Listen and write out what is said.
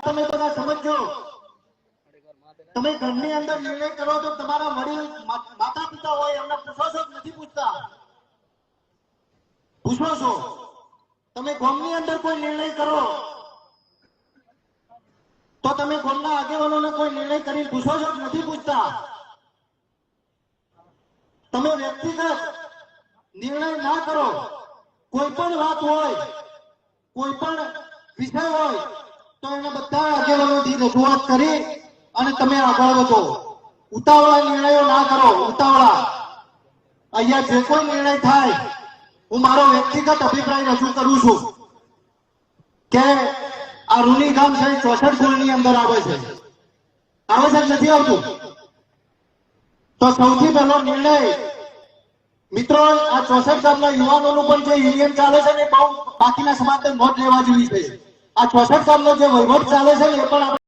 તમે બધા સમજો, તમે ઘરની અંદર નિર્ણય કરો તો તમારા વડીલ માતા પિતા હોય એમને પૂછો છો નથી પૂછતા? પૂછો છો? તમે ગામની અંદર કોઈ નિર્ણય કરો તો તમે ગામના આગેવાનોને કોઈ નિર્ણય કરી પૂછો છો નથી પૂછતા? તમે વ્યક્તિગત નિર્ણય ના કરો, કોઈ પણ વાત હોય, કોઈ પણ વિષય હોય તો એને બધા આગેવાનોથી રજૂઆત કરી અને તમે આગળ વધો. ઉતાવળા નિર્ણયો ના કરો. ઉતાવળા અહીંયા જે કોઈ નિર્ણય થાય, હું મારો વ્યક્તિગત અભિપ્રાય રજૂ કરું છું કે આ રૂની ગામ છે 64 ની અંદર આવે છે નથી આવતું? તો સૌથી પહેલો નિર્ણય મિત્રો, આ 64 ગામના યુવાનોનું પણ જે યુનિયન ચાલે છે ને બહુ બાકીના સમાજને નોંધ લેવા જેવી છે. આ 64 ગામનો જે વહીવટ ચાલે છે ને એ પણ